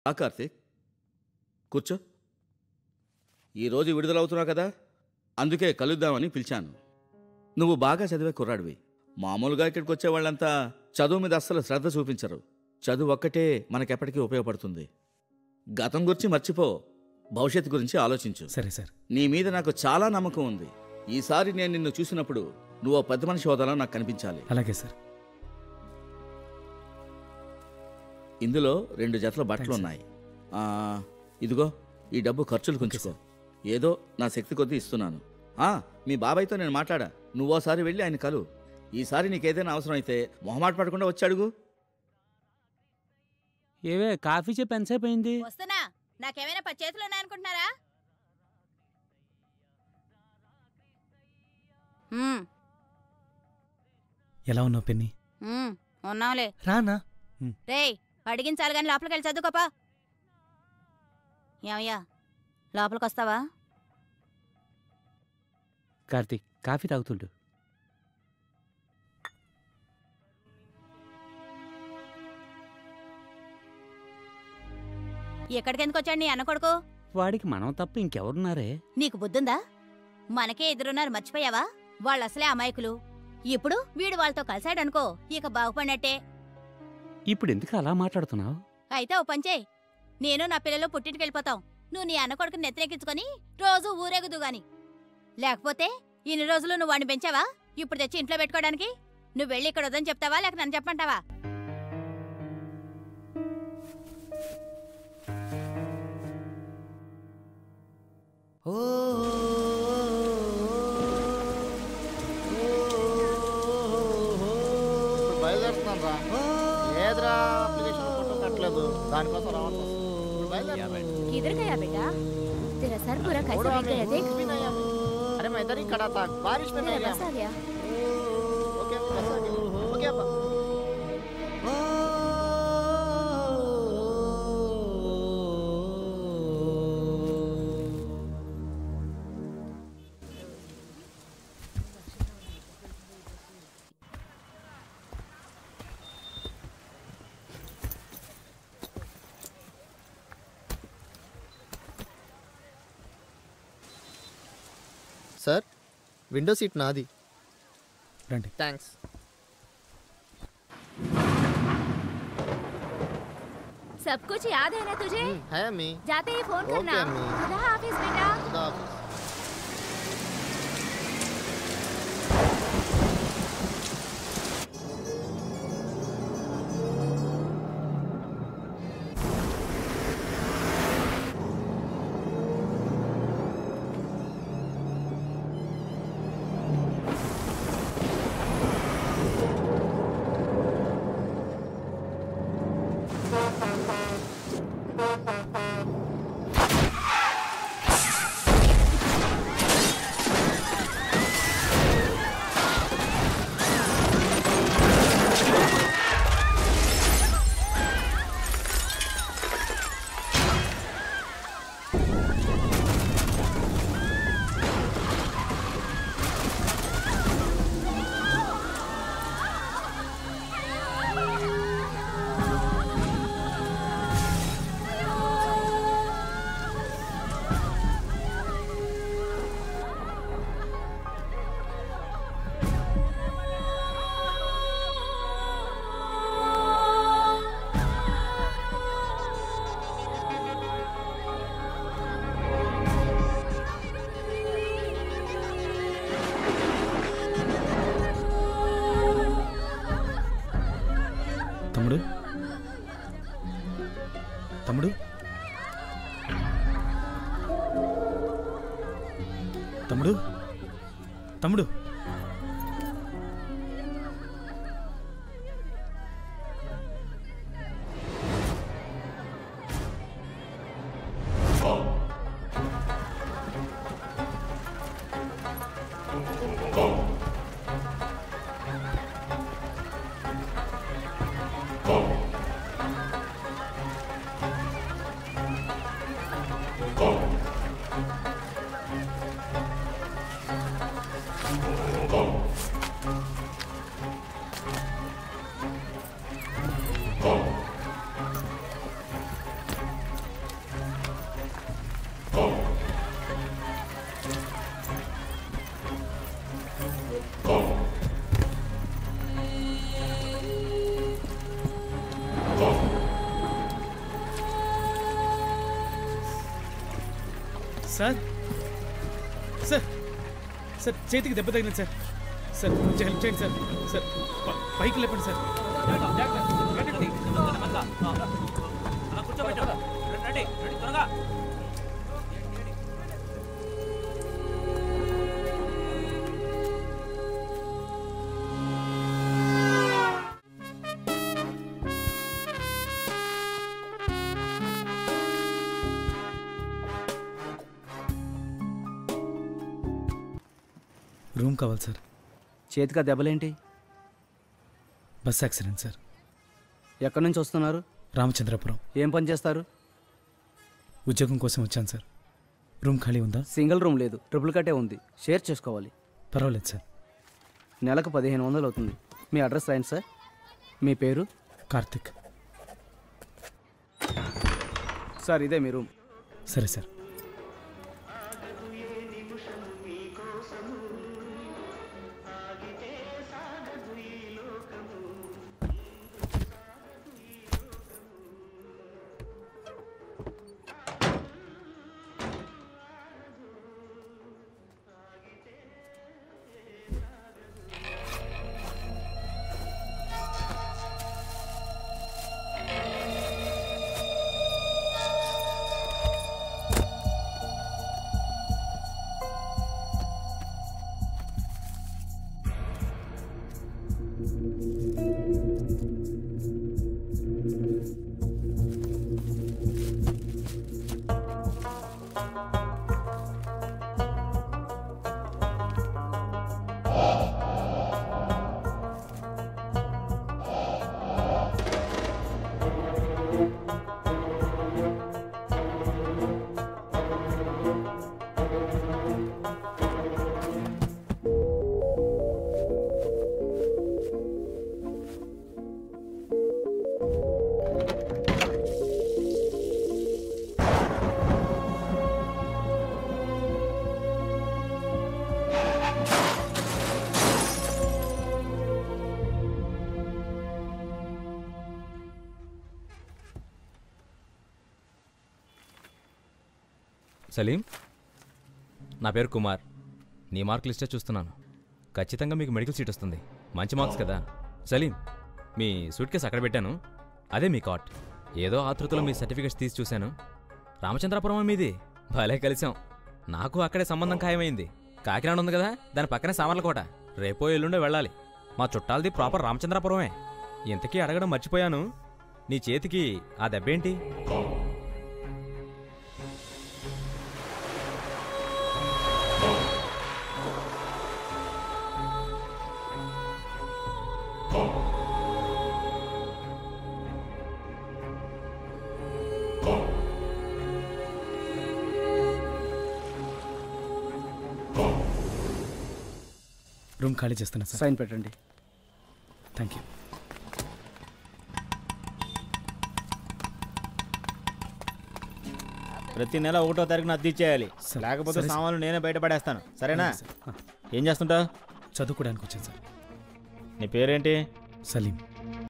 కార్తీక్ కూర్చో. ఈరోజు విడుదలవుతున్నావు కదా, అందుకే కలుద్దామని పిలిచాను. నువ్వు బాగా చదివే కుర్రాడివి. మామూలుగా ఇక్కడికి వచ్చే వాళ్ళంతా చదువు మీద అస్సలు శ్రద్ధ చూపించరు. చదువు ఒక్కటే మనకెప్పటికీ ఉపయోగపడుతుంది. గతం గురించి మర్చిపో, భవిష్యత్తు గురించి ఆలోచించు. సరే సార్. నీ మీద నాకు చాలా నమ్మకం ఉంది. ఈసారి నేను నిన్ను చూసినప్పుడు నువ్వు పెద్ద మనిషి హోదాలో నాకు కనిపించాలి. అలాగే సార్. ఇందులో 2 జతల బట్టలు ఉన్నాయి. ఇదిగో ఈ డబ్బు ఖర్చులు ఉంచుకో. ఏదో నా శక్తి కొద్దీ ఇస్తున్నాను. మీ బాబాయ్తో నేను మాట్లాడా. నువ్వోసారి వెళ్ళి ఆయన కలు. ఈసారి నీకేదైనా అవసరం అయితే మొహమాట పడకుండా వచ్చి అడుగు. ఏవే కాఫీ చెప్పి ఎంతసేపు అయింది? వస్తున్నా. నాకేమైనా 10 చేతులు ఉన్నాయనుకుంటున్నారా? ఎలా ఉన్నావు పిన్ని? ఉన్నావులే. రానా? రేయ్, అడిగించాలి కానీ లోపలికి వెళ్ళి చదువుకోపా. ఏమయ్యా, లోపలికి వస్తావా? కార్తీక్ కాఫీ తాగుతుండు. ఎక్కడికి ఎందుకు వచ్చాడు నీ అన్న కొడుకు? వాడికి మనం తప్ప ఇంకెవరున్నారే? నీకు బుద్ధుందా? మనకే ఎదురున్నారు, మర్చిపోయావా? వాళ్ళు అసలే అమాయకులు. ఇప్పుడు వీడు వాళ్ళతో కలిశాడనుకో, ఇక బాగుపడినట్టే. ఇప్పుడు ఎందుకు అలా మాట్లాడుతున్నావు? అయితే ఓ పంచేయ్, నేను నా పిల్లలు పుట్టింటికి వెళ్ళిపోతాం. నువ్వు నీ అన్న కొడుకుని నెత్తిరెక్కించుకొని రోజు ఊరేగుదు గాని. లేకపోతే ఇన్ని రోజులు నువ్వు వాడిని పెంచావా? ఇప్పుడు తెచ్చి ఇంట్లో పెట్టుకోవడానికి? నువ్వు వెళ్ళి ఇక్కడ వద్దని చెప్తావా, లేక నన్ను చెప్పంటావా? బయలుదేరుతున్నాను రా. ఏదిరా అప్లికేషన్ ఫోటో కట్టలేదు, దానికోసం రావాలి. किधर गया बेटा? तेरा सर पूरा कैसा भीग गया देख। अरे मैं इधर ही खड़ा था, बारिश में मेरा बस आ गया। ओके बस आ गया, हो गया बस। सर विंडो सीट नादी. రండి. थैंक्स. सब कुछ याद है ना तुझे? है अम्मी. जाते ही फोन करना. अम्मी. खुदा हाफिज बेटा. खुदा हाफिज. తమ్ముడు, తమ్ముడు, తమ్ముడు, తమ్ముడు. సార్ సార్ సార్ చేతికి దెబ్బ తగిలింది సార్. సార్ కొంచెం హెల్ప్ చేయండి సార్. సార్ పైకి లేపండి సార్. రూమ్ కావాలి సార్. చేతికి దెబ్బలేంటి? Bus accident sir. ఎక్కడి నుంచి వస్తున్నారు? రామచంద్రపురం. ఏం పని చేస్తారు? ఉద్యోగం కోసం వచ్చాను సార్. రూమ్ ఖాళీ ఉందా? సింగిల్ రూమ్ లేదు, ట్రిపుల్ కట్టే ఉంది. షేర్ చేసుకోవాలి. పర్వాలేదు సార్. నెలకు 1500 అవుతుంది. మీ అడ్రస్ రాయండి సార్. మీ పేరు? కార్తిక్. సార్ ఇదే మీ రూమ్. సరే సార్. సలీం, నా పేరు కుమార్. నీ మార్క్ లిస్టే చూస్తున్నాను. ఖచ్చితంగా మీకు మెడికల్ సీట్ వస్తుంది. మంచి మార్క్స్ కదా. సలీం, మీ సూట్ కేసు అక్కడ పెట్టాను. అదే మీ కార్ట్. ఏదో ఆతృతలో మీ సర్టిఫికేట్స్ తీసి చూశాను. రామచంద్రపురం మీది. భలే కలిసాం. నాకు అక్కడే సంబంధం ఖాయమైంది. కాకినాడ ఉంది కదా, దాని పక్కనే సామర్లకోట. రేపో ఎల్లుండో వెళ్ళాలి. మా చుట్టాలది ప్రాపర్ రామచంద్రపురమే. ఇంతకీ అడగడం మర్చిపోయాను, నీ చేతికి ఆ దెబ్బేంటి? రూమ్ ఖాళీ చేస్తున్నా సార్. సైన్ పెట్టండి. Thank you. ప్రతి నెల 1వ తారీఖున అద్దె ఇచ్చేయాలి. సరే, లేకపోతే సరే, సామాన్లు నేనే బయటపడేస్తాను. సరేనా? సార్. ఏం చేస్తుంటావు? చదువుకోవడానికి వచ్చాను సార్. నీ పేరేంటి? సలీం.